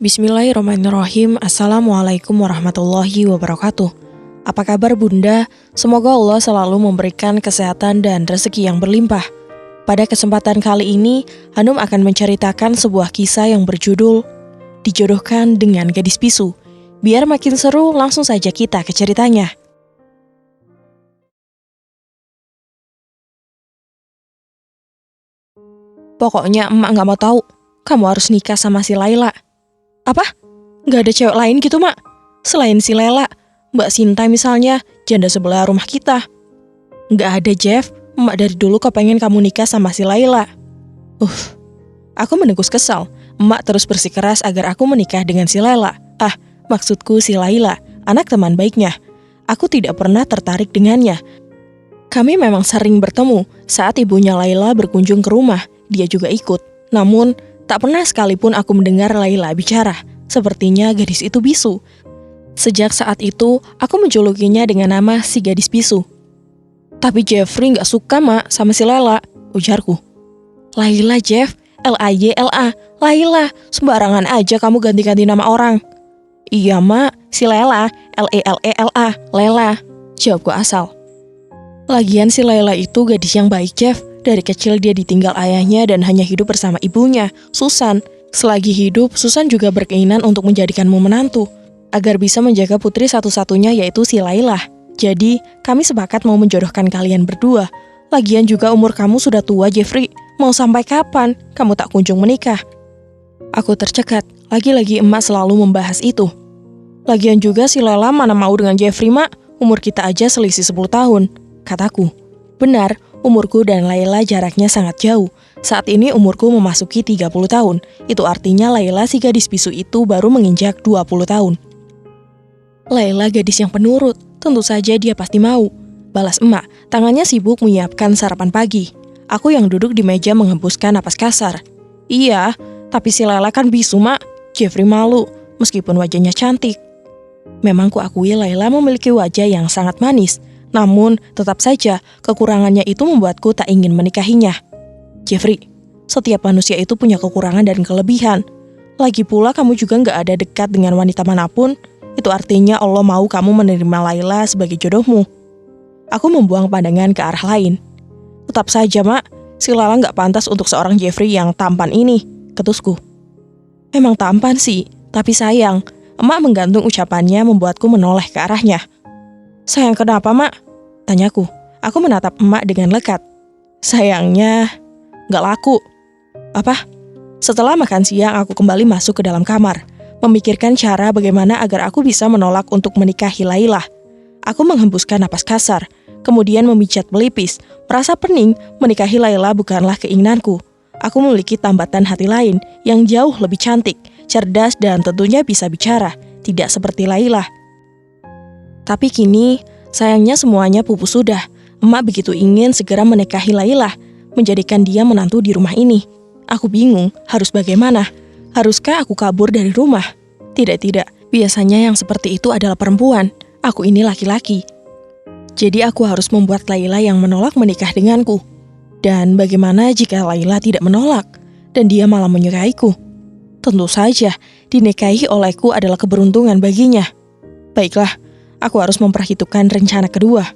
Bismillahirrahmanirrahim. Assalamualaikum warahmatullahi wabarakatuh. Apa kabar Bunda? Semoga Allah selalu memberikan kesehatan dan rezeki yang berlimpah. Pada kesempatan kali ini, Hanum akan menceritakan sebuah kisah yang berjudul Dijodohkan dengan Gadis Bisu. Biar makin seru, langsung saja kita ke ceritanya. Pokoknya emak gak mau tahu. Kamu harus nikah sama si Laila. Apa? Gak ada cewek lain gitu, Mak? Selain si Lela, Mbak Sinta misalnya, janda sebelah rumah kita. Gak ada, Jeff. Emak dari dulu kepengen kamu nikah sama si Laila. Aku menenggus kesal. Emak terus bersikeras agar aku menikah dengan si Lela. Maksudku si Laila, anak teman baiknya. Aku tidak pernah tertarik dengannya. Kami memang sering bertemu. Saat ibunya Laila berkunjung ke rumah, dia juga ikut. Namun, tak pernah sekalipun aku mendengar Laila bicara. Sepertinya gadis itu bisu. Sejak saat itu, aku menjulukinya dengan nama si gadis bisu. Tapi Jeffrey gak suka, Mak, sama si Lela, ujarku. Laila, Jeff. L-A-Y-L-A. Laila. Sembarangan aja kamu ganti-ganti nama orang. Iya, Mak. Si Lela. L-E-L-E-L-A. Lela. Jawabku asal. Lagian si Laila itu gadis yang baik, Jeff. Dari kecil dia ditinggal ayahnya dan hanya hidup bersama ibunya, Susan. Selagi hidup, Susan juga berkeinginan untuk menjadikanmu menantu, agar bisa menjaga putri satu-satunya yaitu si Laila. Jadi, kami sepakat mau menjodohkan kalian berdua. Lagian juga umur kamu sudah tua, Jeffrey. Mau sampai kapan kamu tak kunjung menikah? Aku tercekat, lagi-lagi emak selalu membahas itu. Lagian juga si Laila mana mau dengan Jeffrey, Mak? Umur kita aja selisih 10 tahun, kataku. Benar, umurku dan Laila jaraknya sangat jauh. Saat ini umurku memasuki 30 tahun. Itu artinya Laila si gadis bisu itu baru menginjak 20 tahun. Laila gadis yang penurut, tentu saja dia pasti mau. Balas emak, tangannya sibuk menyiapkan sarapan pagi. Aku yang duduk di meja menghembuskan napas kasar. Iya, tapi si Laila kan bisu, Mak. Jeffrey malu, meskipun wajahnya cantik. Memang kuakui Laila memiliki wajah yang sangat manis. Namun, tetap saja, kekurangannya itu membuatku tak ingin menikahinya. Jeffrey, setiap manusia itu punya kekurangan dan kelebihan. Lagi pula kamu juga gak ada dekat dengan wanita manapun. Itu artinya Allah mau kamu menerima Laila sebagai jodohmu. Aku membuang pandangan ke arah lain. Tetap saja, Mak, si Laila gak pantas untuk seorang Jeffrey yang tampan ini, ketusku. Emang tampan sih, tapi sayang. Emak menggantung ucapannya membuatku menoleh ke arahnya. Sayang kenapa, Mak? Tanyaku. Aku menatap emak dengan lekat. Sayangnya, gak laku. Apa? Setelah makan siang, aku kembali masuk ke dalam kamar, memikirkan cara bagaimana agar aku bisa menolak untuk menikahi Laila. Aku menghembuskan napas kasar, kemudian memijat pelipis, merasa pening. Menikahi Laila bukanlah keinginanku. Aku memiliki tambatan hati lain yang jauh lebih cantik, cerdas dan tentunya bisa bicara, tidak seperti Laila. Tapi kini, sayangnya semuanya pupus sudah. Emak begitu ingin segera menikahi Laila, menjadikan dia menantu di rumah ini. Aku bingung, harus bagaimana? Haruskah aku kabur dari rumah? Tidak, biasanya yang seperti itu adalah perempuan. Aku ini laki-laki. Jadi aku harus membuat Laila yang menolak menikah denganku. Dan bagaimana jika Laila tidak menolak, dan dia malah menyukaiku? Tentu saja, dinikahi olehku adalah keberuntungan baginya. Baiklah, aku harus memperhitungkan rencana kedua.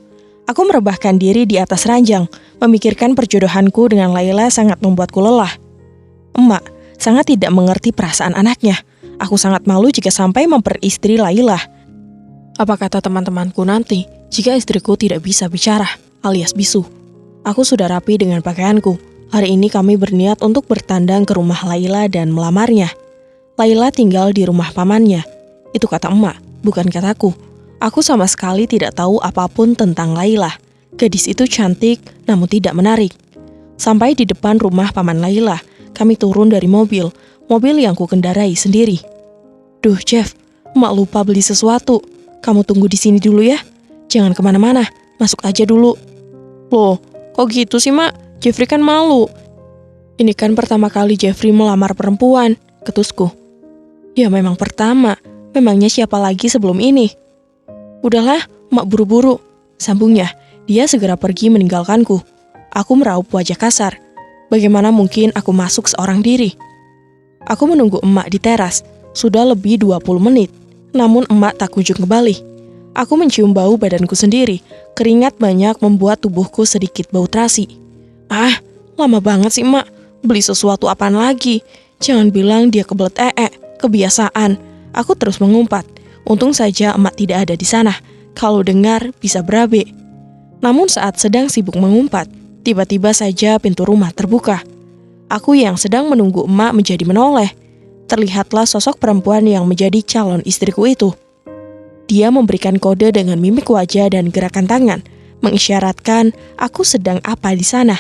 Aku merebahkan diri di atas ranjang, memikirkan perjodohanku dengan Laila sangat membuatku lelah. Emak sangat tidak mengerti perasaan anaknya. Aku sangat malu jika sampai memperistri Laila. Apa kata teman-temanku nanti jika istriku tidak bisa bicara, alias bisu? Aku sudah rapi dengan pakaianku. Hari ini kami berniat untuk bertandang ke rumah Laila dan melamarnya. Laila tinggal di rumah pamannya. Itu kata emak, bukan kataku. Aku sama sekali tidak tahu apapun tentang Laila. Gadis itu cantik, namun tidak menarik. Sampai di depan rumah paman Laila, kami turun dari mobil yang ku kendarai sendiri. Duh, Jeff, emak lupa beli sesuatu. Kamu tunggu di sini dulu ya. Jangan kemana-mana, masuk aja dulu. Loh, kok gitu sih, Mak? Jeffrey kan malu. Ini kan pertama kali Jeffrey melamar perempuan, ketusku. Ya memang pertama, memangnya siapa lagi sebelum ini? Udahlah, Mak buru-buru, sambungnya. Dia segera pergi meninggalkanku. Aku meraup wajah kasar. Bagaimana mungkin aku masuk seorang diri? Aku menunggu emak di teras. Sudah lebih 20 menit, namun emak tak kunjung kembali. Aku mencium bau badanku sendiri, keringat banyak membuat tubuhku sedikit bau terasi. Ah, lama banget sih emak, beli sesuatu apaan lagi? Jangan bilang dia kebelet kebiasaan. Aku terus mengumpat. Untung saja emak tidak ada di sana, kalau dengar bisa berabe. Namun saat sedang sibuk mengumpat, tiba-tiba saja pintu rumah terbuka. Aku yang sedang menunggu emak menjadi menoleh. Terlihatlah sosok perempuan yang menjadi calon istriku itu. Dia memberikan kode dengan mimik wajah dan gerakan tangan, mengisyaratkan aku sedang apa di sana.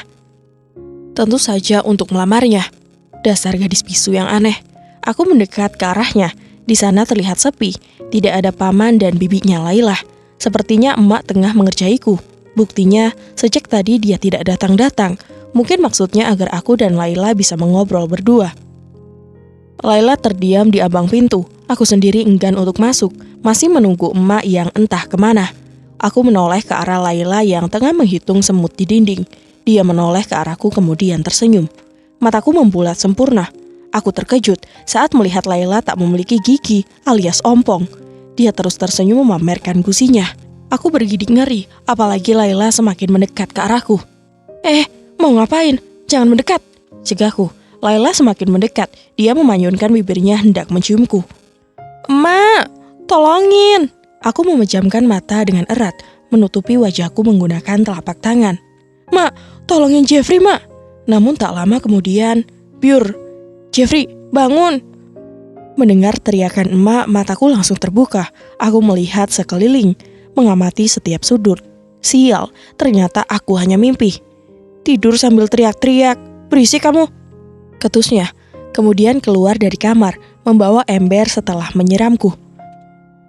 Tentu saja untuk melamarnya. Dasar gadis bisu yang aneh. Aku mendekat ke arahnya. Di sana terlihat sepi, tidak ada paman dan bibinya Laila. Sepertinya emak tengah mengerjaiku. Buktinya, sejak tadi dia tidak datang-datang. Mungkin maksudnya agar aku dan Laila bisa mengobrol berdua. Laila terdiam di ambang pintu. Aku sendiri enggan untuk masuk, masih menunggu emak yang entah kemana. Aku menoleh ke arah Laila yang tengah menghitung semut di dinding. Dia menoleh ke arahku kemudian tersenyum. Mataku membulat sempurna. Aku terkejut saat melihat Laila tak memiliki gigi alias ompong. Dia terus tersenyum memamerkan gusinya. Aku bergidik ngeri, apalagi Laila semakin mendekat ke arahku. Mau ngapain? Jangan mendekat, cegahku. Laila semakin mendekat. Dia memanyunkan bibirnya hendak menciumku. Emak, tolongin. Aku memejamkan mata dengan erat, menutupi wajahku menggunakan telapak tangan. Mak, tolongin Jeffrey, mak. Namun tak lama kemudian, biur. Jeffrey, bangun. Mendengar teriakan emak, mataku langsung terbuka. Aku melihat sekeliling, mengamati setiap sudut. Sial, ternyata aku hanya mimpi. Tidur sambil teriak-teriak, berisik kamu, ketusnya. Kemudian keluar dari kamar, membawa ember setelah menyiramku.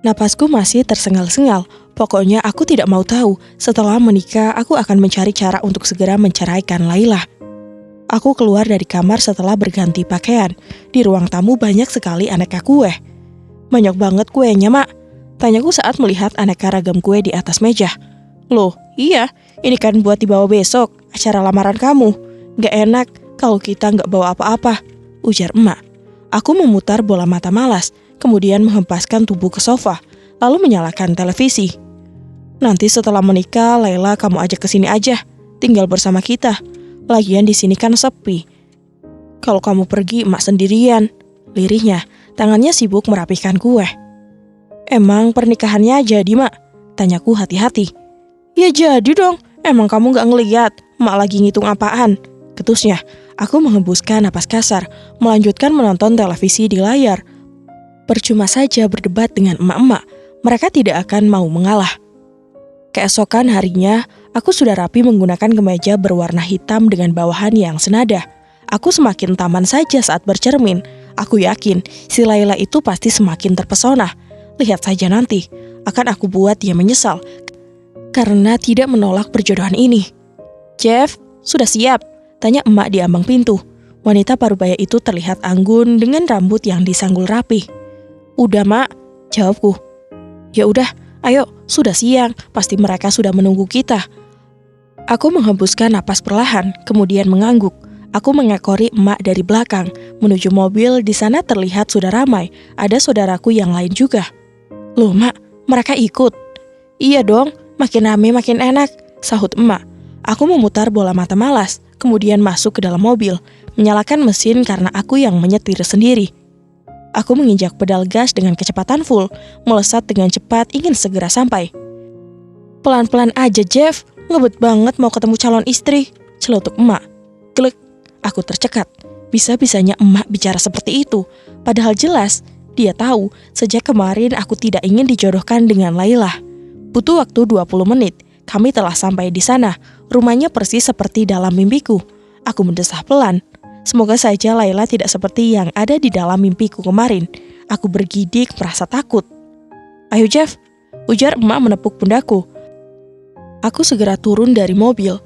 Napasku masih tersengal-sengal. Pokoknya aku tidak mau tahu. Setelah menikah, aku akan mencari cara untuk segera menceraikan Laila. Aku keluar dari kamar setelah berganti pakaian. Di ruang tamu banyak sekali aneka kue. Banyak banget kuenya, mak. Tanyaku saat melihat aneka ragam kue di atas meja. Loh, iya, ini kan buat dibawa besok, acara lamaran kamu. Gak enak kalau kita gak bawa apa-apa, ujar emak. Aku memutar bola mata malas, kemudian menghempaskan tubuh ke sofa, lalu menyalakan televisi. Nanti setelah menikah, Laila kamu ajak ke sini aja, tinggal bersama kita. Lagian di sini kan sepi. Kalau kamu pergi, emak sendirian, lirihnya. Tangannya sibuk merapihkan kue. Emang pernikahannya jadi, mak? Tanyaku hati-hati. Ya jadi dong, emang kamu gak ngeliat emak lagi ngitung apaan? Ketusnya. Aku menghembuskan napas kasar, melanjutkan menonton televisi di layar. Percuma saja berdebat dengan emak-emak, mereka tidak akan mau mengalah. Keesokan harinya, aku sudah rapi menggunakan kemeja berwarna hitam dengan bawahan yang senada. Aku semakin tampan saja saat bercermin. Aku yakin si Laila itu pasti semakin terpesona. Lihat saja nanti, akan aku buat dia menyesal karena tidak menolak perjodohan ini. Jeff, sudah siap? Tanya emak di ambang pintu. Wanita parubaya itu terlihat anggun dengan rambut yang disanggul rapi. Udah, mak, jawabku. Ya udah, ayo, sudah siang, pasti mereka sudah menunggu kita. Aku menghembuskan napas perlahan, kemudian mengangguk. Aku mengekori emak dari belakang, menuju mobil. Di sana terlihat sudah ramai, ada saudaraku yang lain juga. Loh, mak, mereka ikut? Iya dong, makin rame makin enak, sahut emak. Aku memutar bola mata malas, kemudian masuk ke dalam mobil, menyalakan mesin karena aku yang menyetir sendiri. Aku menginjak pedal gas dengan kecepatan full, melesat dengan cepat ingin segera sampai. Pelan-pelan aja, Jeff, ngebet banget mau ketemu calon istri, celutuk emak. Glek, aku tercekat. Bisa-bisanya emak bicara seperti itu, padahal jelas dia tahu sejak kemarin aku tidak ingin dijodohkan dengan Laila. Butuh waktu 20 menit, kami telah sampai di sana. Rumahnya persis seperti dalam mimpiku. Aku mendesah pelan. Semoga saja Laila tidak seperti yang ada di dalam mimpiku kemarin. Aku bergidik merasa takut. Ayo Jeff, ujar emak menepuk pundakku. Aku segera turun dari mobil.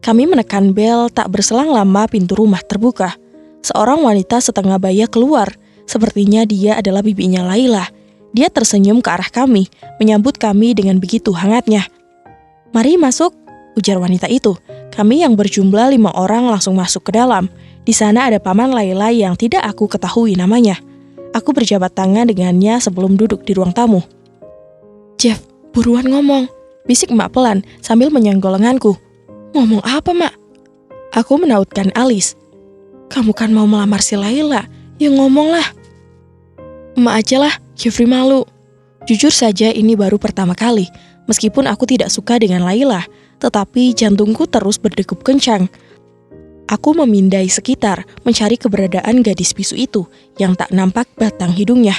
Kami menekan bel, tak berselang lama pintu rumah terbuka. Seorang wanita setengah baya keluar. Sepertinya dia adalah bibinya Laila. Dia tersenyum ke arah kami, menyambut kami dengan begitu hangatnya. Mari masuk, ujar wanita itu. Kami yang berjumlah 5 orang langsung masuk ke dalam. Di sana ada paman Laila yang tidak aku ketahui namanya. Aku berjabat tangan dengannya sebelum duduk di ruang tamu. "Jeff, buruan ngomong," bisik emak pelan sambil menyenggol lenganku. "Ngomong apa, Mak?" Aku menautkan alis. "Kamu kan mau melamar si Laila, ya ngomonglah." "Emak aja lah, Jeffrey malu." Jujur saja ini baru pertama kali. Meskipun aku tidak suka dengan Laila, tetapi jantungku terus berdegup kencang. Aku memindai sekitar, mencari keberadaan gadis bisu itu yang tak nampak batang hidungnya.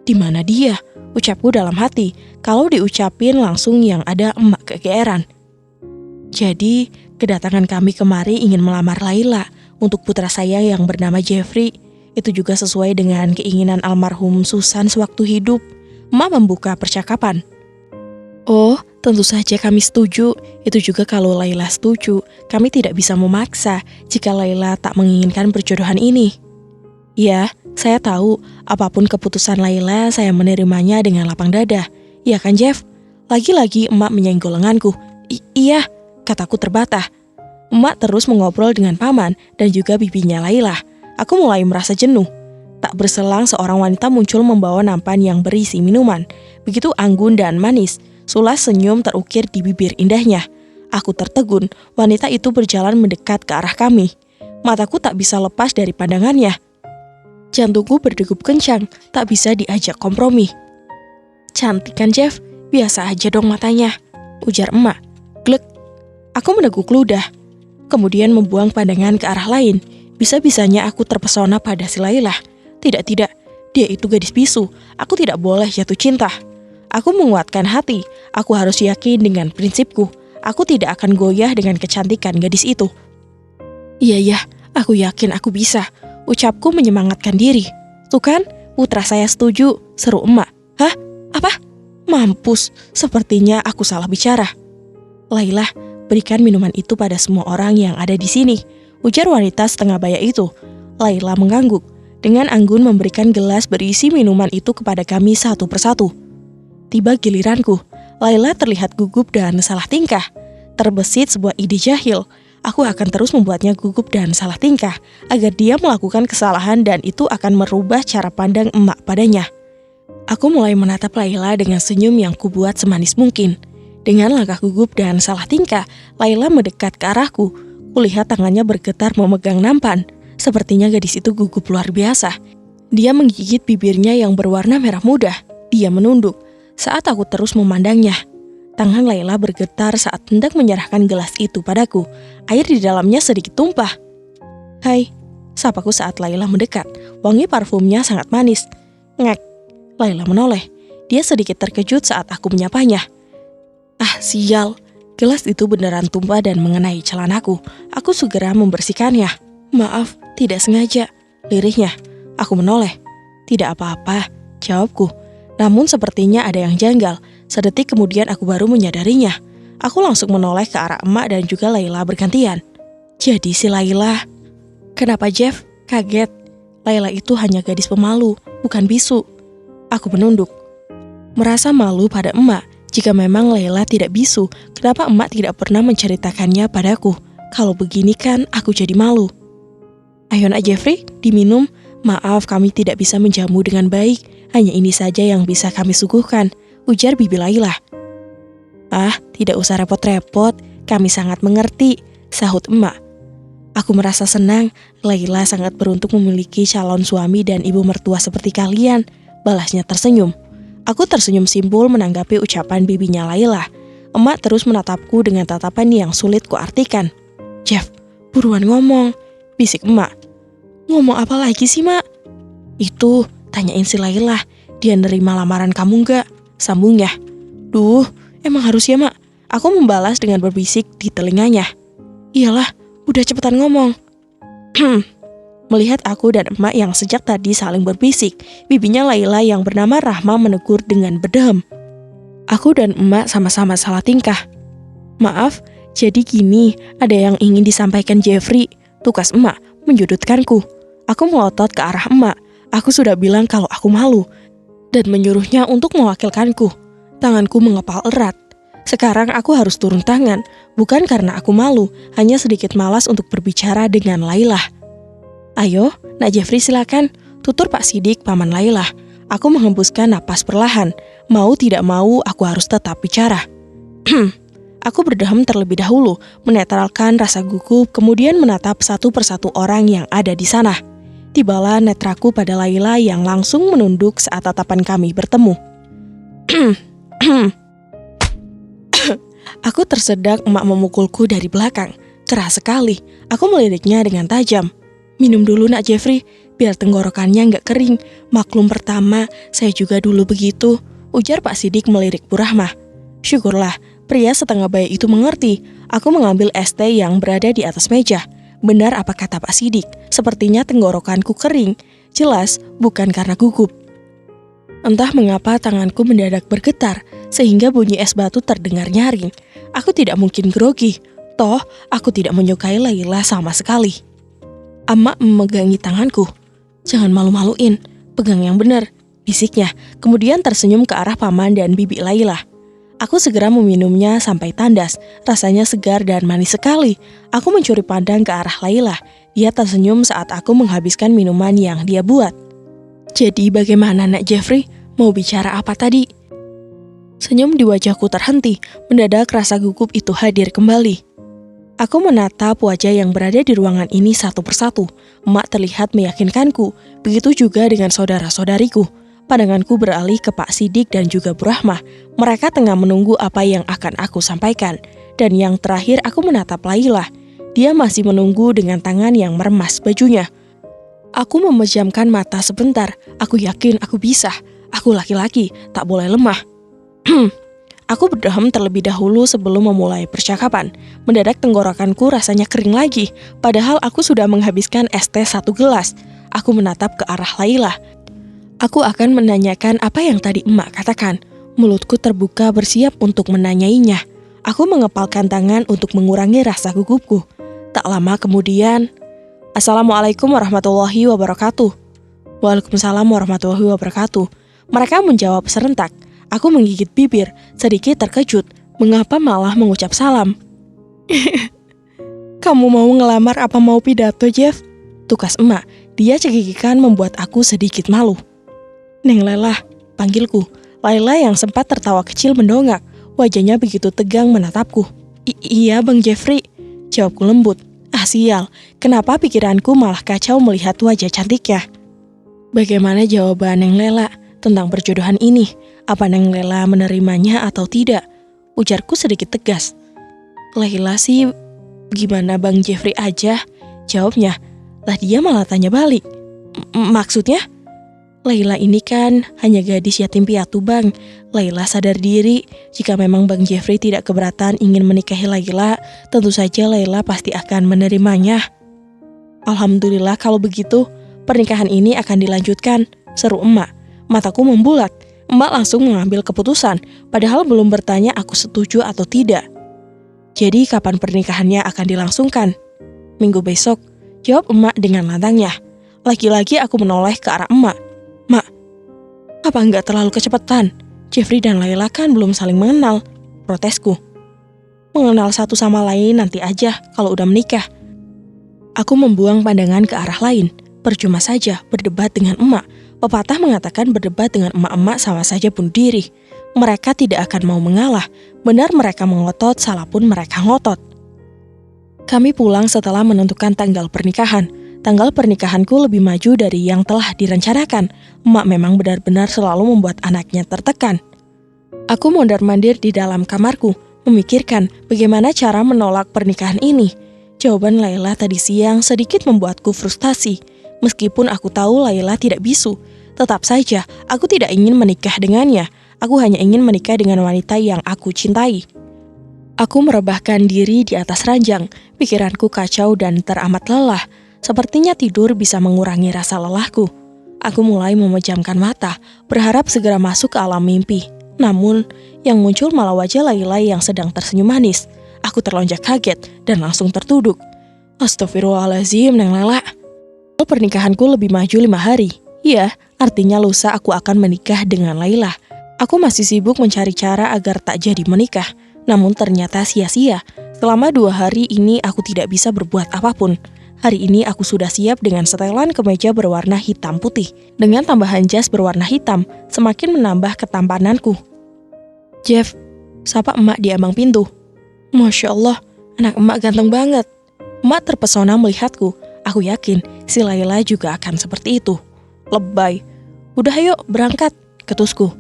"Di mana dia?" ucapku dalam hati. Kalau diucapin langsung yang ada emak kegeeran. Jadi, kedatangan kami kemari ingin melamar Laila untuk putra saya yang bernama Jeffrey. Itu juga sesuai dengan keinginan almarhum Susan sewaktu hidup. Emak membuka percakapan. "Oh, tentu saja kami setuju. Itu juga kalau Laila setuju. Kami tidak bisa memaksa jika Laila tak menginginkan perjodohan ini." "Ya, saya tahu. Apapun keputusan Laila, saya menerimanya dengan lapang dada. Iya kan, Jeff?" Lagi-lagi emak menyenggol lenganku. Iya," kataku terbatah. Emak terus mengobrol dengan paman dan juga bibinya Laila. Aku mulai merasa jenuh. Tak berselang seorang wanita muncul membawa nampan yang berisi minuman. Begitu anggun dan manis, sulas senyum terukir di bibir indahnya. Aku tertegun, wanita itu berjalan mendekat ke arah kami. Mataku tak bisa lepas dari pandangannya. Jantungku berdegup kencang, tak bisa diajak kompromi. "Cantik kan, Jeff? Biasa aja dong matanya," ujar emak. Glek. Aku meneguk ludah, kemudian membuang pandangan ke arah lain. Bisa-bisanya aku terpesona pada si Laila. Tidak, dia itu gadis bisu. Aku tidak boleh jatuh cinta. Aku menguatkan hati. Aku harus yakin dengan prinsipku. Aku tidak akan goyah dengan kecantikan gadis itu. Iya, aku yakin aku bisa. Ucapku menyemangatkan diri. "Tuh kan, putra saya setuju," seru emak. "Hah? Apa? Mampus, sepertinya aku salah bicara." "Laila, berikan minuman itu pada semua orang yang ada di sini," ujar wanita setengah baya itu. Laila mengangguk. Dengan anggun memberikan gelas berisi minuman itu kepada kami satu persatu. Tiba giliranku. Laila terlihat gugup dan salah tingkah. Terbesit sebuah ide jahil. Aku akan terus membuatnya gugup dan salah tingkah, agar dia melakukan kesalahan dan itu akan merubah cara pandang emak padanya. Aku mulai menatap Laila dengan senyum yang kubuat semanis mungkin. Dengan langkah gugup dan salah tingkah, Laila mendekat ke arahku. Kulihat tangannya bergetar memegang nampan. Sepertinya gadis itu gugup luar biasa. Dia menggigit bibirnya yang berwarna merah muda. Dia menunduk saat aku terus memandangnya. Tangan Laila bergetar saat hendak menyerahkan gelas itu padaku. Air di dalamnya sedikit tumpah. "Hai," sapaku saat Laila mendekat. Wangi parfumnya sangat manis. "Ngek." Laila menoleh. Dia sedikit terkejut saat aku menyapanya. "Ah, sial." Gelas itu beneran tumpah dan mengenai celanaku. Aku segera membersihkannya. "Maaf, tidak sengaja," lirihnya. Aku menoleh. "Tidak apa-apa," jawabku. Namun sepertinya ada yang janggal. Sedetik kemudian aku baru menyadarinya. Aku langsung menoleh ke arah emak dan juga Laila bergantian. Jadi si Laila. "Kenapa, Jeff? Kaget. Laila itu hanya gadis pemalu, bukan bisu." Aku menunduk. Merasa malu pada emak. Jika memang Laila tidak bisu, kenapa emak tidak pernah menceritakannya padaku? Kalau begini kan aku jadi malu. "Ayo nak Jeffrey, diminum. Maaf kami tidak bisa menjamu dengan baik. Hanya ini saja yang bisa kami suguhkan," ujar bibi Laila. "Ah, tidak usah repot-repot. Kami sangat mengerti," sahut emak. Aku merasa senang. Laila sangat beruntung memiliki calon suami dan ibu mertua seperti kalian, balasnya tersenyum. Aku tersenyum simpul menanggapi ucapan bibinya Laila. Emak terus menatapku dengan tatapan yang sulit kuartikan. "Jeff, buruan ngomong," bisik emak. "Ngomong apa lagi sih, Mak?" "Itu, tanyain si Laila. Dia nerima lamaran kamu nggak?" sambungnya. "Duh, emang harus ya, Mak?" Aku membalas dengan berbisik di telinganya. "Iyalah, udah cepetan ngomong." Melihat aku dan emak yang sejak tadi saling berbisik, bibinya Laila yang bernama Rahma menegur dengan berdehem. Aku dan emak sama-sama salah tingkah. "Maaf, jadi gini, ada yang ingin disampaikan Jeffrey," tukas emak menjudutkanku. Aku melotot ke arah emak. Aku sudah bilang kalau aku malu dan menyuruhnya untuk mewakilkanku. Tanganku mengepal erat. Sekarang aku harus turun tangan, bukan karena aku malu, hanya sedikit malas untuk berbicara dengan Laila. "Ayo, Nak Jeffrey silakan. Tutur Pak Sidik paman Laila. Aku menghembuskan napas perlahan. Mau tidak mau, aku harus tetap bicara. Aku berdehem terlebih dahulu, menetralkan rasa gugup, kemudian menatap satu persatu orang yang ada di sana. Tibalah netraku pada Laila yang langsung menunduk saat tatapan kami bertemu. Aku tersedak emak memukulku dari belakang. Keras sekali. Aku meliriknya dengan tajam. Minum dulu nak Jeffrey, biar tenggorokannya nggak kering. Maklum pertama, saya juga dulu begitu, ujar Pak Sidik melirik Bu Rahmah. Syukurlah, pria setengah bayi itu mengerti. Aku mengambil es teh yang berada di atas meja. Benar apa kata Pak Sidik, sepertinya tenggorokanku kering. Jelas, bukan karena gugup. Entah mengapa tanganku mendadak bergetar, sehingga bunyi es batu terdengar nyaring. Aku tidak mungkin grogi, toh aku tidak menyukai Laila sama sekali. Emak memegangi tanganku. Jangan malu-maluin, pegang yang benar, bisiknya, kemudian tersenyum ke arah paman dan bibi Laila. Aku segera meminumnya sampai tandas, rasanya segar dan manis sekali. Aku mencuri pandang ke arah Laila. Dia tersenyum saat aku menghabiskan minuman yang dia buat. Jadi bagaimana nak Jeffrey? Mau bicara apa tadi? Senyum di wajahku terhenti, mendadak rasa gugup itu hadir kembali. Aku menatap wajah yang berada di ruangan ini satu persatu. Emak terlihat meyakinkanku, begitu juga dengan saudara-saudariku. Pandanganku beralih ke Pak Sidik dan juga Bu Rahmah. Mereka tengah menunggu apa yang akan aku sampaikan. Dan yang terakhir aku menatap Laila. Dia masih menunggu dengan tangan yang meremas bajunya. Aku memejamkan mata sebentar. Aku yakin aku bisa. Aku laki-laki, tak boleh lemah. Aku berdehem terlebih dahulu sebelum memulai percakapan. Mendadak tenggorokanku rasanya kering lagi. Padahal aku sudah menghabiskan es teh 1 gelas. Aku menatap ke arah Laila. Aku akan menanyakan apa yang tadi emak katakan. Mulutku terbuka bersiap untuk menanyainya. Aku mengepalkan tangan untuk mengurangi rasa gugupku. Tak lama kemudian, Assalamualaikum warahmatullahi wabarakatuh. Waalaikumsalam warahmatullahi wabarakatuh. Mereka menjawab serentak. Aku menggigit bibir, sedikit terkejut. Mengapa malah mengucap salam? Kamu mau ngelamar apa mau pidato, Jeff? Tukas emak. Dia cekikikan membuat aku sedikit malu. Neng Laila, panggilku. Laila yang sempat tertawa kecil mendongak. Wajahnya begitu tegang menatapku. Iya Bang Jeffrey, jawabku lembut. Ah sial, kenapa pikiranku malah kacau melihat wajah cantiknya? Bagaimana jawaban Neng Lela tentang perjodohan ini? Apa Neng Lela menerimanya atau tidak? Ujarku sedikit tegas. Laila sih, gimana Bang Jeffrey aja? Jawabnya. Lah dia malah tanya balik. Maksudnya? Laila ini kan hanya gadis yatim piatu Bang. Laila sadar diri, jika memang Bang Jeffrey tidak keberatan ingin menikahi Laila, tentu saja Laila pasti akan menerimanya. Alhamdulillah kalau begitu, pernikahan ini akan dilanjutkan, seru emak. Mataku membulat, emak langsung mengambil keputusan, padahal belum bertanya aku setuju atau tidak. Jadi kapan pernikahannya akan dilangsungkan? Minggu besok, jawab emak dengan lantangnya. Lagi-lagi aku menoleh ke arah emak. Mak, apa enggak terlalu kecepatan? Jeffrey dan Laila kan belum saling mengenal, protesku. Mengenal satu sama lain nanti aja kalau udah menikah. Aku membuang pandangan ke arah lain. Percuma saja berdebat dengan emak. Pepatah mengatakan berdebat dengan emak-emak sama saja bunuh diri. Mereka tidak akan mau mengalah. Benar mereka mengotot, salah pun mereka ngotot. Kami pulang setelah menentukan tanggal pernikahan. Tanggal pernikahanku lebih maju dari yang telah direncanakan. Emak memang benar-benar selalu membuat anaknya tertekan. Aku mondar-mandir di dalam kamarku, memikirkan bagaimana cara menolak pernikahan ini. Jawaban Laila tadi siang sedikit membuatku frustasi. Meskipun aku tahu Laila tidak bisu, tetap saja aku tidak ingin menikah dengannya. Aku hanya ingin menikah dengan wanita yang aku cintai. Aku merebahkan diri di atas ranjang, pikiranku kacau dan teramat lelah. Sepertinya tidur bisa mengurangi rasa lelahku. Aku mulai memejamkan mata, berharap segera masuk ke alam mimpi. Namun, yang muncul malah wajah Laila yang sedang tersenyum manis. Aku terlonjak kaget dan langsung tertuduk. Astagfirullahaladzim, Neng Lela. Pernikahanku lebih maju 5 hari. Iya, artinya lusa aku akan menikah dengan Laila. Aku masih sibuk mencari cara agar tak jadi menikah. Namun ternyata sia-sia. Selama 2 hari ini aku tidak bisa berbuat apapun. Hari ini aku sudah siap dengan setelan kemeja berwarna hitam putih. Dengan tambahan jas berwarna hitam, semakin menambah ketampananku. "Jeff," sapa emak di ambang pintu. "Masya Allah, anak emak ganteng banget." Emak terpesona melihatku. Aku yakin si Laila juga akan seperti itu. "Lebay. Udah yuk berangkat," ketusku.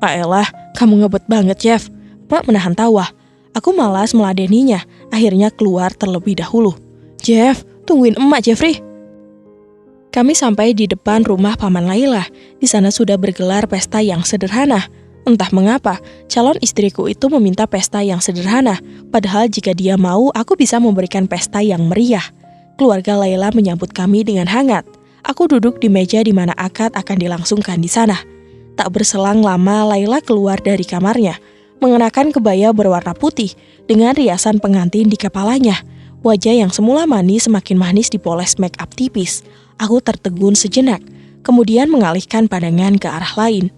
"Aelah, kamu ngebet banget, Jeff." Emak menahan tawa. Aku malas meladeninya, akhirnya keluar terlebih dahulu. "Jeff, tungguin emak, Jeffrey." Kami sampai di depan rumah Paman Laila. Di sana sudah bergelar pesta yang sederhana. Entah mengapa, calon istriku itu meminta pesta yang sederhana, padahal jika dia mau, aku bisa memberikan pesta yang meriah. Keluarga Laila menyambut kami dengan hangat. Aku duduk di meja di mana akad akan dilangsungkan di sana. Tak berselang lama, Laila keluar dari kamarnya, mengenakan kebaya berwarna putih dengan riasan pengantin di kepalanya. Wajah yang semula manis semakin manis dipoles make up tipis. Aku tertegun sejenak, kemudian mengalihkan pandangan ke arah lain.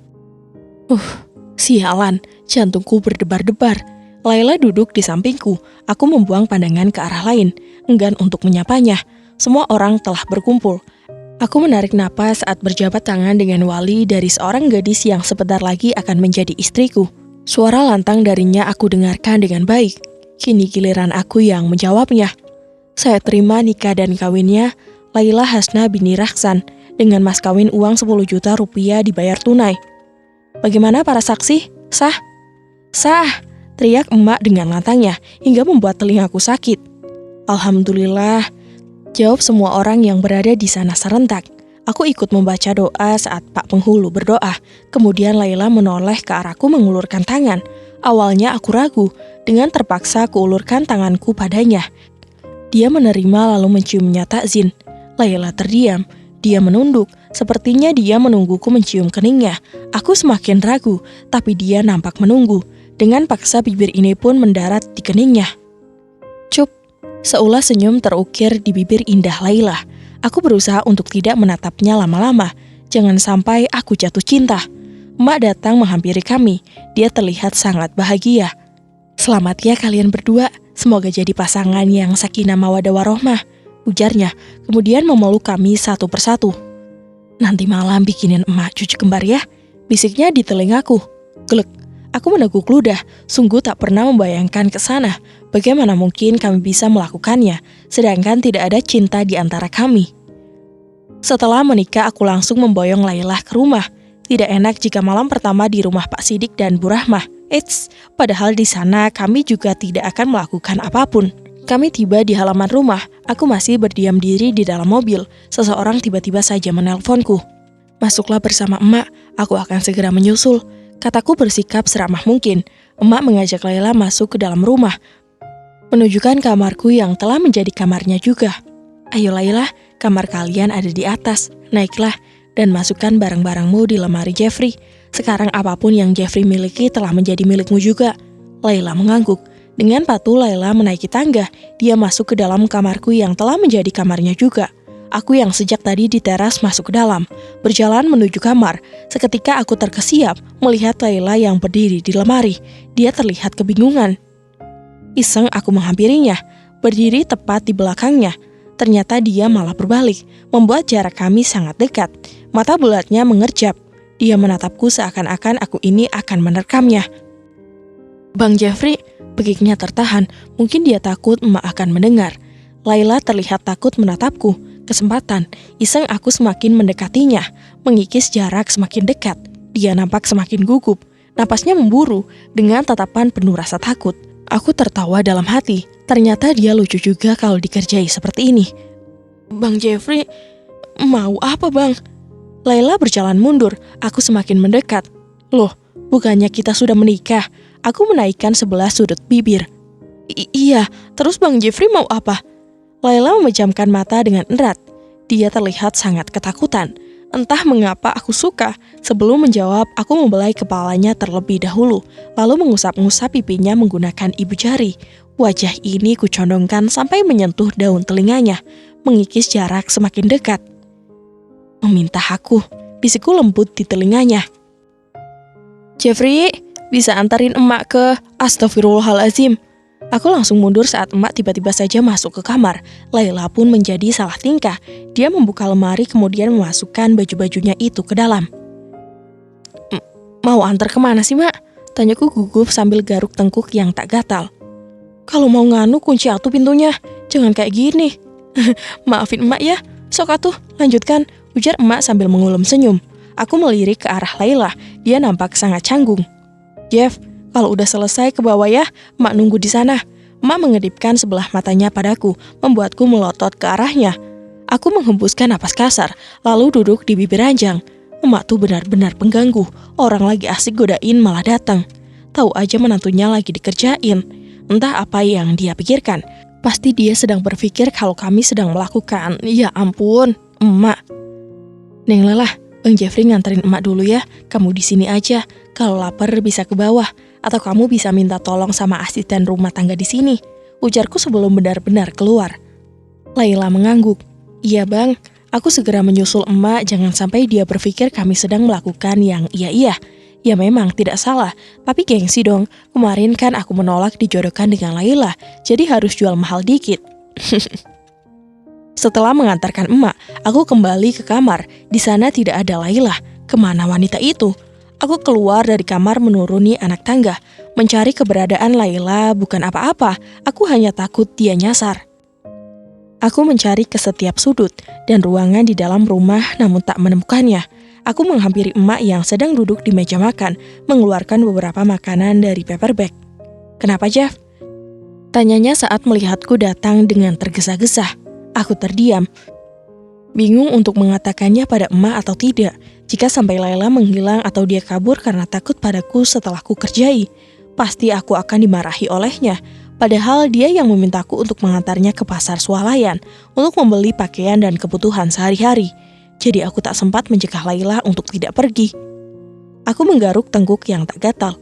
Sialan, jantungku berdebar-debar. Laila duduk di sampingku. Aku membuang pandangan ke arah lain, enggan untuk menyapanya. Semua orang telah berkumpul. Aku menarik napas saat berjabat tangan dengan wali dari seorang gadis yang sebentar lagi akan menjadi istriku. Suara lantang darinya aku dengarkan dengan baik. Kini giliran aku yang menjawabnya. Saya terima nikah dan kawinnya Laila Hasna Bini Raksan dengan mas kawin uang 10 juta rupiah dibayar tunai. Bagaimana para saksi? Sah? Sah! Teriak emak dengan lantangnya hingga membuat telingaku sakit. Alhamdulillah, jawab semua orang yang berada di sana serentak. Aku ikut membaca doa saat Pak Penghulu berdoa. Kemudian Laila menoleh ke arahku mengulurkan tangan. Awalnya aku ragu, dengan terpaksa kuulurkan tanganku padanya. Dia menerima lalu menciumnya takzin. Laila terdiam. Dia menunduk, sepertinya dia menungguku mencium keningnya. Aku semakin ragu, tapi dia nampak menunggu. Dengan paksa bibir ini pun mendarat di keningnya. Cup, seulas senyum terukir di bibir indah Laila. Aku berusaha untuk tidak menatapnya lama-lama. Jangan sampai aku jatuh cinta. Emak datang menghampiri kami. Dia terlihat sangat bahagia. Selamat ya kalian berdua. Semoga jadi pasangan yang sakinah mawaddah warohmah, ujarnya. Kemudian memeluk kami satu persatu. Nanti malam bikinin emak cucu kembar ya, bisiknya di telingaku. Gelek. Aku meneguk ludah. Sungguh tak pernah membayangkan ke sana. Bagaimana mungkin kami bisa melakukannya, sedangkan tidak ada cinta di antara kami. Setelah menikah, aku langsung memboyong Laila ke rumah. Tidak enak jika malam pertama di rumah Pak Sidik dan Bu Rahmah. Padahal di sana kami juga tidak akan melakukan apapun. Kami tiba di halaman rumah. Aku masih berdiam diri di dalam mobil. Seseorang tiba-tiba saja menelponku. Masuklah bersama emak, aku akan segera menyusul. Kataku bersikap seramah mungkin. Emak mengajak Laila masuk ke dalam rumah, menunjukkan kamarku yang telah menjadi kamarnya juga. Ayo Laila, kamar kalian ada di atas. Naiklah dan masukkan barang-barangmu di lemari Jeffrey. Sekarang apapun yang Jeffrey miliki telah menjadi milikmu juga. Laila mengangguk. Dengan patuh Laila menaiki tangga. Dia masuk ke dalam kamarku yang telah menjadi kamarnya juga. Aku yang sejak tadi di teras masuk ke dalam, berjalan menuju kamar. Seketika aku terkesiap melihat Laila yang berdiri di lemari. Dia terlihat kebingungan. Iseng aku menghampirinya, berdiri tepat di belakangnya. Ternyata dia malah berbalik, membuat jarak kami sangat dekat. Mata bulatnya mengerjap. Dia menatapku seakan-akan aku ini akan menerkamnya. Bang Jeffrey, begiknya tertahan. Mungkin dia takut emak akan mendengar. Laila terlihat takut menatapku. Kesempatan, iseng aku semakin mendekatinya, mengikis jarak semakin dekat. Dia nampak semakin gugup, napasnya memburu dengan tatapan penuh rasa takut. Aku tertawa dalam hati, ternyata dia lucu juga kalau dikerjai seperti ini. Bang Jeffrey, mau apa bang? Laila berjalan mundur, aku semakin mendekat. Loh, bukannya kita sudah menikah? Aku menaikkan sebelah sudut bibir. Iya, terus Bang Jeffrey mau apa? Laila memejamkan mata dengan erat. Dia terlihat sangat ketakutan. Entah mengapa aku suka. Sebelum menjawab, aku membelai kepalanya terlebih dahulu, lalu mengusap-ngusap pipinya menggunakan ibu jari. Wajah ini kucondongkan sampai menyentuh daun telinganya, mengikis jarak semakin dekat. Meminta aku, bisikku lembut di telinganya. Jeffrey, bisa antarin emak ke Astagfirullahalazim. Aku langsung mundur saat emak tiba-tiba saja masuk ke kamar. Laila pun menjadi salah tingkah. Dia membuka lemari kemudian memasukkan baju-bajunya itu ke dalam. Mau antar kemana sih, Mak? Tanyaku gugup sambil garuk tengkuk yang tak gatal. Kalau mau nganu kunci atuh pintunya, jangan kayak gini. Maafin emak ya, sok atuh lanjutkan, ujar emak sambil mengulum senyum. Aku melirik ke arah Laila, dia nampak sangat canggung. Jeff, kalau udah selesai ke bawah ya, emak nunggu di sana. Emak mengedipkan sebelah matanya padaku, membuatku melotot ke arahnya. Aku menghembuskan napas kasar, lalu duduk di bibir ranjang. Emak tuh benar-benar pengganggu, orang lagi asik godain malah datang. Tahu aja menantunya lagi dikerjain. Entah apa yang dia pikirkan. Pasti dia sedang berpikir kalau kami sedang melakukan. Ya ampun, emak. Neng Lelah, Bang Jeffrey nganterin emak dulu ya. Kamu di sini aja. Kalau lapar bisa ke bawah. Atau kamu bisa minta tolong sama asisten rumah tangga di sini. Ujarku sebelum benar-benar keluar. Laila mengangguk. Iya bang, aku segera menyusul emak, jangan sampai dia berpikir kami sedang melakukan yang iya-iya. Ya memang tidak salah, tapi gengsi dong. Kemarin kan aku menolak dijodohkan dengan Laila, jadi harus jual mahal dikit. Setelah mengantarkan emak, aku kembali ke kamar. Di sana tidak ada Laila. Kemana wanita itu? Aku keluar dari kamar menuruni anak tangga. Mencari keberadaan Laila bukan apa-apa, aku hanya takut dia nyasar. Aku mencari ke setiap sudut dan ruangan di dalam rumah namun tak menemukannya. Aku menghampiri emak yang sedang duduk di meja makan, mengeluarkan beberapa makanan dari paper bag. Kenapa, Jeff? Tanyanya saat melihatku datang dengan tergesa-gesa. Aku terdiam, bingung untuk mengatakannya pada emak atau tidak. Jika sampai Laila menghilang atau dia kabur karena takut padaku setelah ku kerjai, pasti aku akan dimarahi olehnya. Padahal dia yang memintaku untuk mengantarnya ke pasar swalayan untuk membeli pakaian dan kebutuhan sehari-hari. Jadi aku tak sempat mencegah Laila untuk tidak pergi. Aku menggaruk tengkuk yang tak gatal.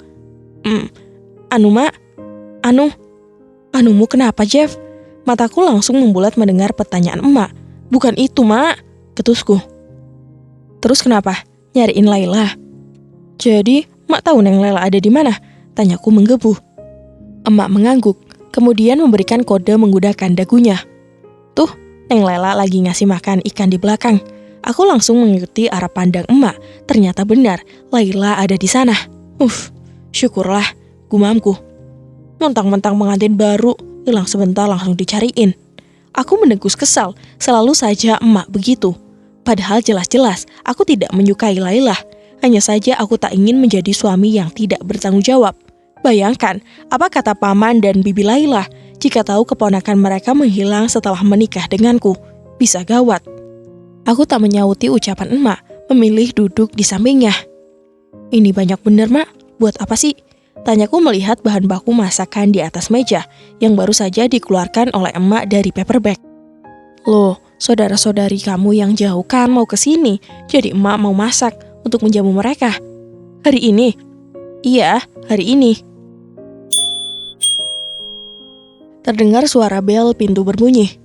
Anu mak? Anumu kenapa Jeff? Mataku langsung membulat mendengar pertanyaan emak. Bukan itu mak, ketusku. Terus kenapa? Nyariin Laila? Jadi mak tahu Neng Laila ada di mana? Tanyaku menggebu. Emak mengangguk, kemudian memberikan kode menggunakan dagunya. Tuh, Neng Laila lagi ngasih makan ikan di belakang. Aku langsung mengikuti arah pandang emak. Ternyata benar, Laila ada di sana. Syukurlah, gumamku. Mentang-mentang pengantin baru, hilang sebentar langsung dicariin. Aku mendengus kesal, selalu saja emak begitu. Padahal jelas-jelas aku tidak menyukai Laila. Hanya saja aku tak ingin menjadi suami yang tidak bertanggung jawab. Bayangkan, apa kata paman dan bibi Laila jika tahu keponakan mereka menghilang setelah menikah denganku. Bisa gawat. Aku tak menyauti ucapan emak, memilih duduk di sampingnya. Ini banyak bener mak, buat apa sih? Tanyaku melihat bahan baku masakan di atas meja yang baru saja dikeluarkan oleh emak dari paper bag. Loh, saudara-saudari kamu yang jauh kan mau ke sini, jadi emak mau masak untuk menjamu mereka. Hari ini? Iya, hari ini. Terdengar suara bel pintu berbunyi.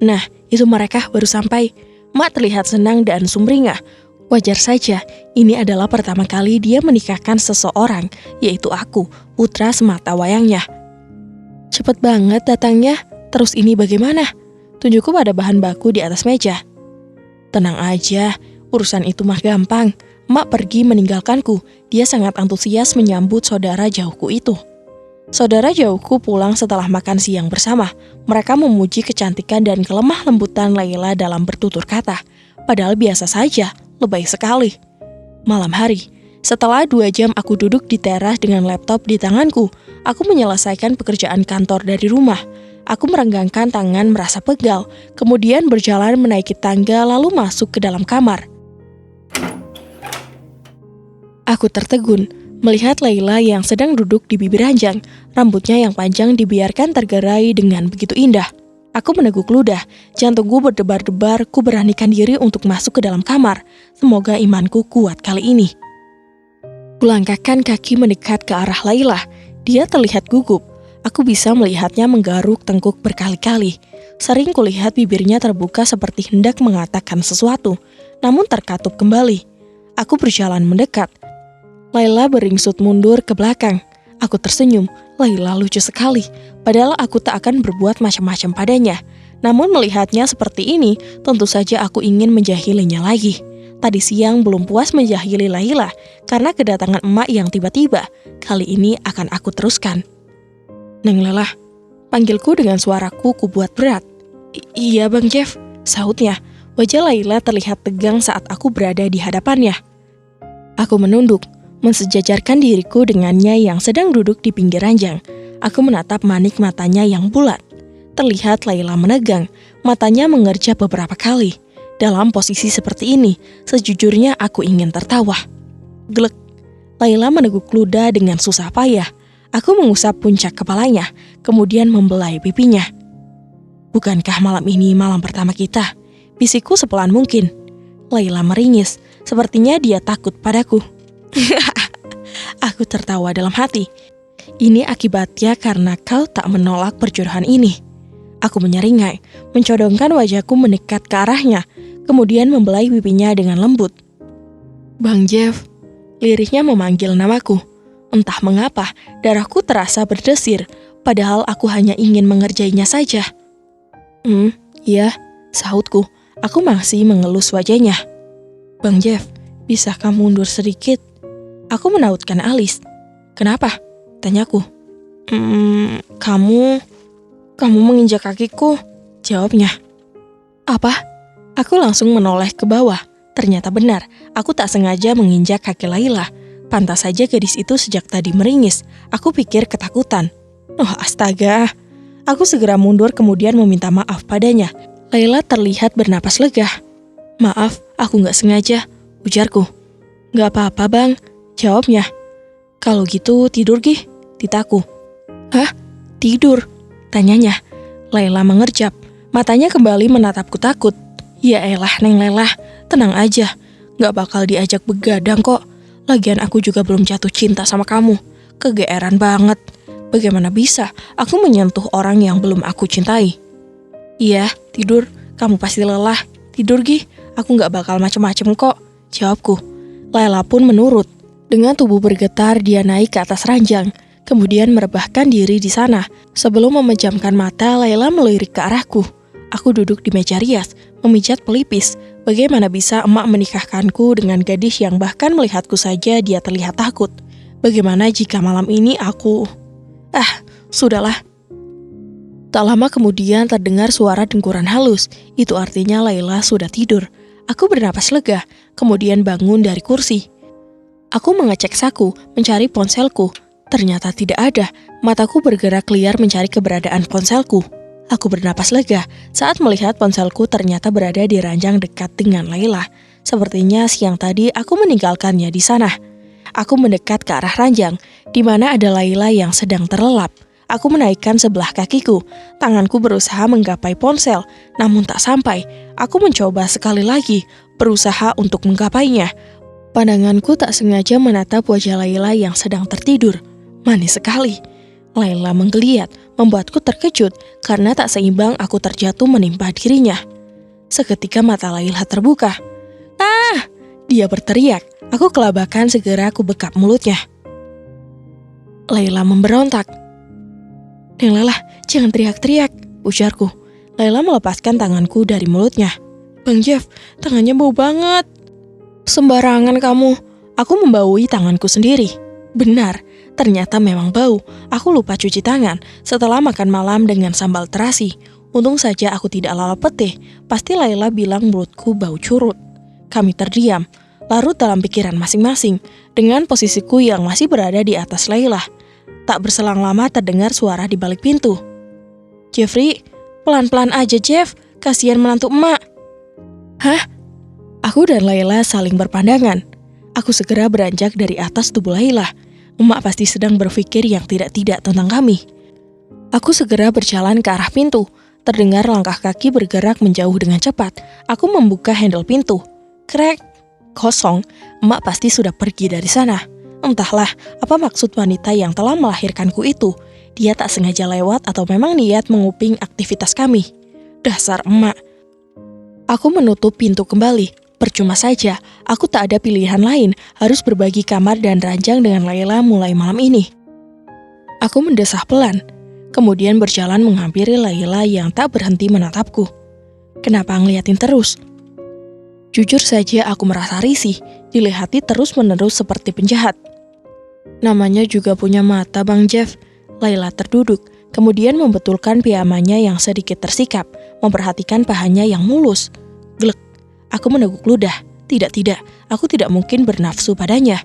Nah, itu mereka baru sampai. Mak terlihat senang dan sumringah. Wajar saja, ini adalah pertama kali dia menikahkan seseorang, yaitu aku, putra semata wayangnya. Cepet banget datangnya, terus ini bagaimana? Tunjukku pada bahan baku di atas meja. Tenang aja, urusan itu mah gampang. Mak pergi meninggalkanku, dia sangat antusias menyambut saudara jauhku itu. Saudara jauhku pulang setelah makan siang bersama. Mereka memuji kecantikan dan kelemah lembutan Laila dalam bertutur kata. Padahal biasa saja, lebay sekali. Malam hari, setelah 2 jam aku duduk di teras dengan laptop di tanganku, aku menyelesaikan pekerjaan kantor dari rumah. Aku merenggangkan tangan merasa pegal, kemudian berjalan menaiki tangga lalu masuk ke dalam kamar. Aku tertegun melihat Laila yang sedang duduk di bibir ranjang, rambutnya yang panjang dibiarkan tergerai dengan begitu indah. Aku meneguk ludah, jantungku berdebar-debar, ku beranikan diri untuk masuk ke dalam kamar. Semoga imanku kuat kali ini. Kulangkahkan kaki mendekat ke arah Laila, dia terlihat gugup. Aku bisa melihatnya menggaruk tengkuk berkali-kali. Sering kulihat bibirnya terbuka seperti hendak mengatakan sesuatu, namun terkatup kembali. Aku berjalan mendekat. Laila beringsut mundur ke belakang. Aku tersenyum, Laila lucu sekali. Padahal aku tak akan berbuat macam-macam padanya. Namun melihatnya seperti ini, tentu saja aku ingin menjahilinya lagi. Tadi siang belum puas menjahili Laila karena kedatangan emak yang tiba-tiba. Kali ini akan aku teruskan. Neng Lela, panggilku dengan suaraku kubuat berat. Iya Bang Jeff, sahutnya. Wajah Laila terlihat tegang saat aku berada di hadapannya. Aku menunduk, mensejajarkan diriku dengannya yang sedang duduk di pinggir ranjang. Aku menatap manik matanya yang bulat. Terlihat Laila menegang, matanya mengerja beberapa kali. Dalam posisi seperti ini, sejujurnya aku ingin tertawa. Glek, Laila meneguk ludah dengan susah payah. Aku mengusap puncak kepalanya, kemudian membelai pipinya. Bukankah malam ini malam pertama kita? Bisikku sepelan mungkin. Laila meringis, sepertinya dia takut padaku. Aku tertawa dalam hati. Ini akibatnya karena kau tak menolak perjodohan ini. Aku menyeringai, mencodongkan wajahku mendekat ke arahnya, kemudian membelai pipinya dengan lembut. Bang Jeff, lirihnya memanggil namaku. Entah mengapa, darahku terasa berdesir, padahal aku hanya ingin mengerjainya saja. Iya, sahutku. Aku masih mengelus wajahnya. Bang Jeff, bisakah mundur sedikit? Aku menautkan alis. Kenapa? Tanyaku. Kamu menginjak kakiku, jawabnya. Apa? Aku langsung menoleh ke bawah. Ternyata benar, aku tak sengaja menginjak kaki Laila. Pantas saja gadis itu sejak tadi meringis. Aku pikir ketakutan. Oh astaga. Aku segera mundur kemudian meminta maaf padanya. Laila terlihat bernapas lega. Maaf, aku gak sengaja, ujarku. Gak apa-apa bang, jawabnya. Kalau gitu tidur gih, titaku. Hah? Tidur? Tanyanya. Laila mengerjap, matanya kembali menatapku takut. Ya elah Neng Lela, tenang aja. Gak bakal diajak begadang kok. Lagian aku juga belum jatuh cinta sama kamu. Kegeeran banget. Bagaimana bisa aku menyentuh orang yang belum aku cintai? Iya, tidur. Kamu pasti lelah. Tidur gih, aku gak bakal macem-macem kok, jawabku. Laila pun menurut. Dengan tubuh bergetar, dia naik ke atas ranjang, kemudian merebahkan diri di sana. Sebelum memejamkan mata, Laila melirik ke arahku. Aku duduk di meja rias, memijat pelipis. Bagaimana bisa emak menikahkanku dengan gadis yang bahkan melihatku saja dia terlihat takut? Bagaimana jika malam ini aku... sudahlah. Tak lama kemudian terdengar suara dengkuran halus. Itu artinya Laila sudah tidur. Aku bernapas lega, kemudian bangun dari kursi. Aku mengecek saku, mencari ponselku. Ternyata tidak ada. Mataku bergerak liar mencari keberadaan ponselku. Aku bernapas lega saat melihat ponselku ternyata berada di ranjang dekat dengan Laila. Sepertinya siang tadi aku meninggalkannya di sana. Aku mendekat ke arah ranjang, di mana ada Laila yang sedang terlelap. Aku menaikkan sebelah kakiku. Tanganku berusaha menggapai ponsel, namun tak sampai. Aku mencoba sekali lagi, berusaha untuk menggapainya. Pandanganku tak sengaja menatap wajah Laila yang sedang tertidur. Manis sekali. Laila menggeliat, membuatku terkejut karena tak seimbang aku terjatuh menimpa dirinya. Seketika mata Laila terbuka. "Ah!" Dia berteriak. Aku kelabakan, segera aku bekap mulutnya. Laila memberontak. Neng Lela, jangan teriak-teriak, ujarku. Laila melepaskan tanganku dari mulutnya. Bang Jeff, tangannya bau banget. Sembarangan kamu. Aku membaui tanganku sendiri. Benar, ternyata memang bau. Aku lupa cuci tangan setelah makan malam dengan sambal terasi. Untung saja aku tidak lalap petih. Pasti Laila bilang mulutku bau curut. Kami terdiam, larut dalam pikiran masing-masing, dengan posisiku yang masih berada di atas Laila. Tak berselang lama terdengar suara di balik pintu. Jeffrey, pelan-pelan aja Jeff, kasihan menantu emak. Hah? Aku dan Laila saling berpandangan. Aku segera beranjak dari atas tubuh Laila. Emak pasti sedang berpikir yang tidak-tidak tentang kami. Aku segera berjalan ke arah pintu. Terdengar langkah kaki bergerak menjauh dengan cepat. Aku membuka handle pintu. Krek, kosong. Emak pasti sudah pergi dari sana. Entahlah apa maksud wanita yang telah melahirkanku itu. Dia tak sengaja lewat atau memang niat menguping aktivitas kami. Dasar emak. Aku menutup pintu kembali. Percuma saja, aku tak ada pilihan lain. Harus berbagi kamar dan ranjang dengan Laila mulai malam ini. Aku mendesah pelan, kemudian berjalan menghampiri Laila yang tak berhenti menatapku. Kenapa ngeliatin terus? Jujur saja aku merasa risih, dilihati terus-menerus seperti penjahat. Namanya juga punya mata, Bang Jeff. Laila terduduk, kemudian membetulkan piyamanya yang sedikit tersikap, memperhatikan pahanya yang mulus. Glek, aku meneguk ludah. Tidak, aku tidak mungkin bernafsu padanya.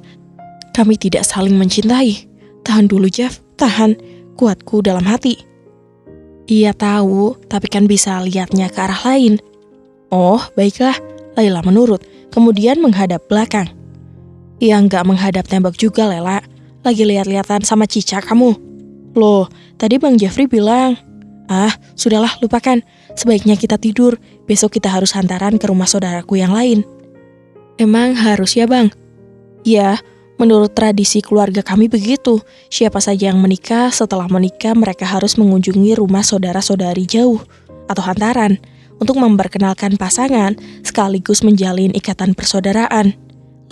Kami tidak saling mencintai. Tahan dulu, Jeff, tahan, kuatku dalam hati. Iya tahu, tapi kan bisa lihatnya ke arah lain. Oh, baiklah, Laila menurut, kemudian menghadap belakang. Ya nggak menghadap tembok juga, Lela. Lagi lihat-lihatan sama Cica kamu. Loh, tadi Bang Jeffrey bilang, sudahlah lupakan. Sebaiknya kita tidur, besok kita harus hantaran ke rumah saudaraku yang lain. Emang harus ya, Bang? Ya, menurut tradisi keluarga kami begitu. Siapa saja yang menikah, setelah menikah mereka harus mengunjungi rumah saudara-saudari jauh atau hantaran untuk memperkenalkan pasangan sekaligus menjalin ikatan persaudaraan.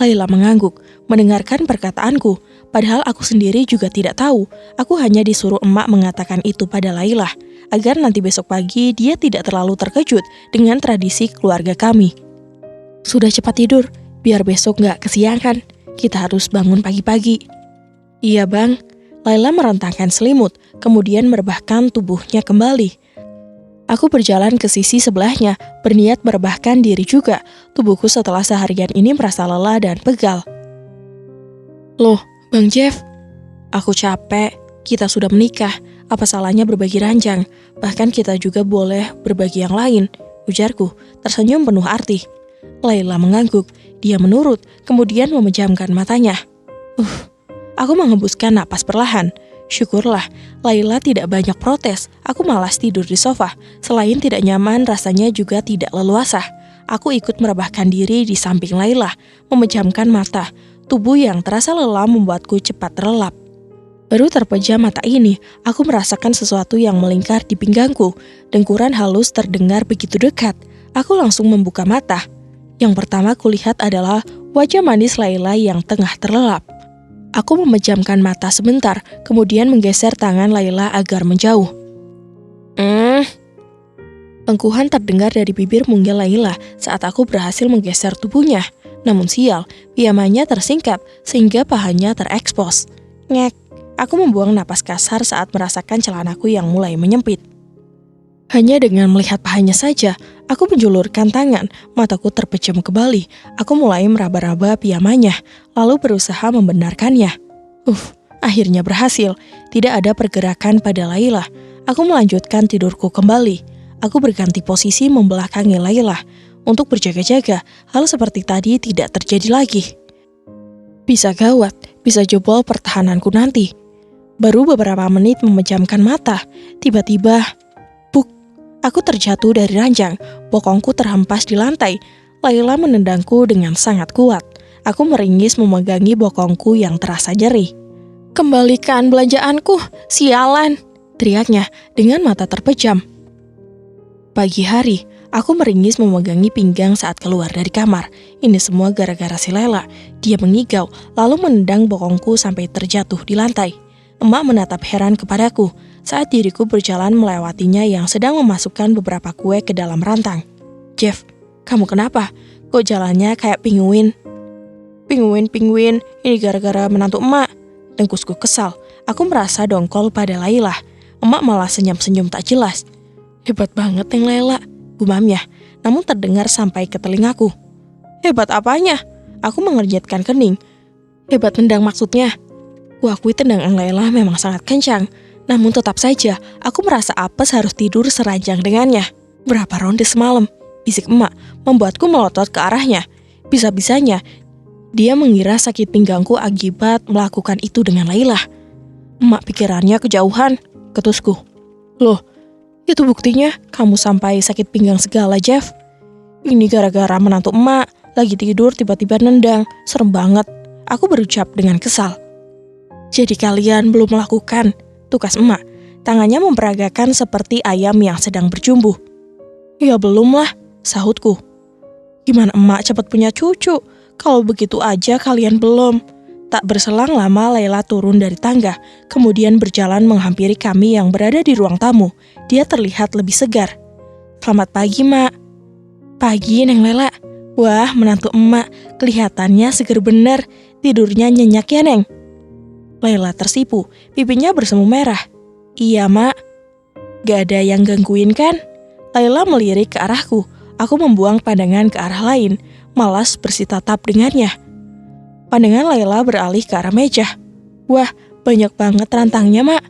Laila mengangguk, mendengarkan perkataanku, padahal aku sendiri juga tidak tahu. Aku hanya disuruh emak mengatakan itu pada Laila, agar nanti besok pagi dia tidak terlalu terkejut dengan tradisi keluarga kami. Sudah cepat tidur, biar besok nggak kesiangan. Kita harus bangun pagi-pagi. Iya, Bang. Laila merentangkan selimut, kemudian merebahkan tubuhnya kembali. Aku berjalan ke sisi sebelahnya, berniat merebahkan diri juga. Tubuhku setelah seharian ini merasa lelah dan pegal. Loh, Bang Jeff, aku capek. Kita sudah menikah. Apa salahnya berbagi ranjang? Bahkan kita juga boleh berbagi yang lain, ujarku, tersenyum penuh arti. Laila mengangguk. Dia menurut, kemudian memejamkan matanya. Aku menghembuskan napas perlahan. Syukurlah, Laila tidak banyak protes. Aku malas tidur di sofa. Selain tidak nyaman, rasanya juga tidak leluasa. Aku ikut merebahkan diri di samping Laila, memejamkan mata. Tubuh yang terasa lelah membuatku cepat terlelap. Baru terpejam mata ini, aku merasakan sesuatu yang melingkar di pinggangku. Dengkuran halus terdengar begitu dekat. Aku langsung membuka mata. Yang pertama kulihat adalah wajah manis Laila yang tengah terlelap. Aku memejamkan mata sebentar, kemudian menggeser tangan Laila agar menjauh. Pengkuhan terdengar dari bibir mungil Laila saat aku berhasil menggeser tubuhnya. Namun sial, piyamanya tersingkap sehingga pahanya terekspos. Ngek, aku membuang napas kasar saat merasakan celanaku yang mulai menyempit. Hanya dengan melihat pahanya saja, aku menjulurkan tangan, mataku terpejam kembali. Aku mulai meraba-raba piyamanya, lalu berusaha membenarkannya. Akhirnya berhasil. Tidak ada pergerakan pada Laila. Aku melanjutkan tidurku kembali. Aku berganti posisi membelakangi Laila. Untuk berjaga-jaga, hal seperti tadi tidak terjadi lagi. Bisa gawat, bisa jebol pertahananku nanti. Baru beberapa menit memejamkan mata, tiba-tiba aku terjatuh dari ranjang, bokongku terhempas di lantai. Laila menendangku dengan sangat kuat. Aku meringis memegangi bokongku yang terasa nyeri. Kembalikan belanjaanku, sialan, teriaknya dengan mata terpejam. Pagi hari, aku meringis memegangi pinggang saat keluar dari kamar. Ini semua gara-gara si Laila. Dia mengigau, lalu menendang bokongku sampai terjatuh di lantai. Emak menatap heran kepadaku saat diriku berjalan melewatinya yang sedang memasukkan beberapa kue ke dalam rantang. Jeff, kamu kenapa? Kok jalannya kayak pinguin? Pinguin, ini gara-gara menantu emak. Dengkusku kesal. Aku merasa dongkol pada Laila. Emak malah senyum-senyum tak jelas. Hebat banget yang Laila, gumamnya, namun terdengar sampai ke telingaku. Hebat apanya? Aku mengernyitkan kening. Hebat tendang maksudnya. Kuakui tendang Laila memang sangat kencang. Namun tetap saja, aku merasa apes harus tidur seranjang dengannya. Berapa ronde semalam? Bisik emak, membuatku melotot ke arahnya. Bisa-bisanya, dia mengira sakit pinggangku akibat melakukan itu dengan Laila. Emak pikirannya kejauhan, ketusku. Loh, itu buktinya kamu sampai sakit pinggang segala, Jeff. Ini gara-gara menantu emak, lagi tidur tiba-tiba nendang, serem banget. Aku berucap dengan kesal. Jadi kalian belum melakukan? Tukas emak, tangannya memperagakan seperti ayam yang sedang berjumbuh. Ya belum lah, sahutku. Gimana emak cepat punya cucu? Kalau begitu aja kalian belum. Tak berselang lama Laila turun dari tangga, kemudian berjalan menghampiri kami yang berada di ruang tamu. Dia terlihat lebih segar. "Selamat pagi, Mak." "Pagi, Neng Lela." "Wah, menantu emak, kelihatannya seger bener. Tidurnya nyenyak ya, Neng?" Laila tersipu, pipinya bersemu merah. "Iya, Mak." "Gak ada yang gangguin kan?" Laila melirik ke arahku. Aku membuang pandangan ke arah lain, malas bersitatap dengannya. Pandangan Laila beralih ke arah meja. "Wah, banyak banget rantangnya, Mak."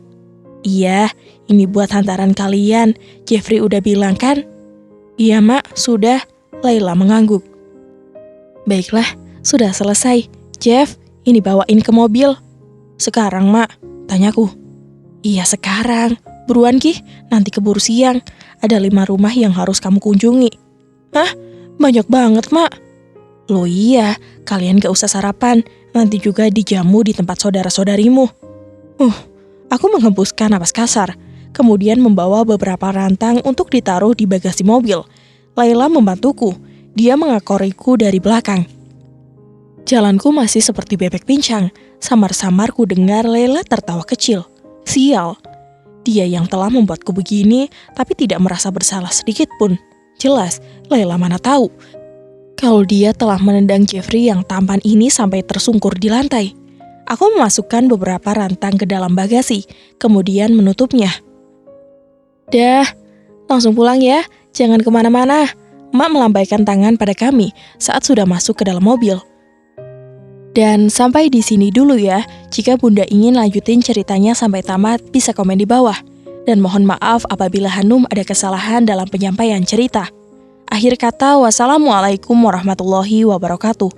"Iya, ini buat hantaran kalian. Jeffrey udah bilang kan?" "Iya, Mak, sudah." Laila mengangguk. "Baiklah, sudah selesai. Jeff, ini bawain ke mobil." "Sekarang, Mak?" tanyaku. "Iya, sekarang. Buruan, Ki, nanti keburu siang. Ada 5 rumah yang harus kamu kunjungi." "Hah? Banyak banget, Mak." "Loh iya, kalian gak usah sarapan. Nanti juga dijamu di tempat saudara-saudarimu." Aku menghembuskan napas kasar, kemudian membawa beberapa rantang untuk ditaruh di bagasi mobil. Laila membantuku. Dia mengakoriku dari belakang. Jalanku masih seperti bebek pincang. Samar-samar ku dengar Laila tertawa kecil. Sial. Dia yang telah membuatku begini, tapi tidak merasa bersalah sedikit pun. Jelas, Laila mana tahu kalau dia telah menendang Jeffrey yang tampan ini sampai tersungkur di lantai. Aku memasukkan beberapa rantang ke dalam bagasi, kemudian menutupnya. "Dah, langsung pulang ya, jangan kemana-mana." Mak melambaikan tangan pada kami saat sudah masuk ke dalam mobil. Dan sampai di sini dulu ya. Jika Bunda ingin lanjutin ceritanya sampai tamat, bisa komen di bawah. Dan mohon maaf apabila Hanum ada kesalahan dalam penyampaian cerita. Akhir kata, wassalamualaikum warahmatullahi wabarakatuh.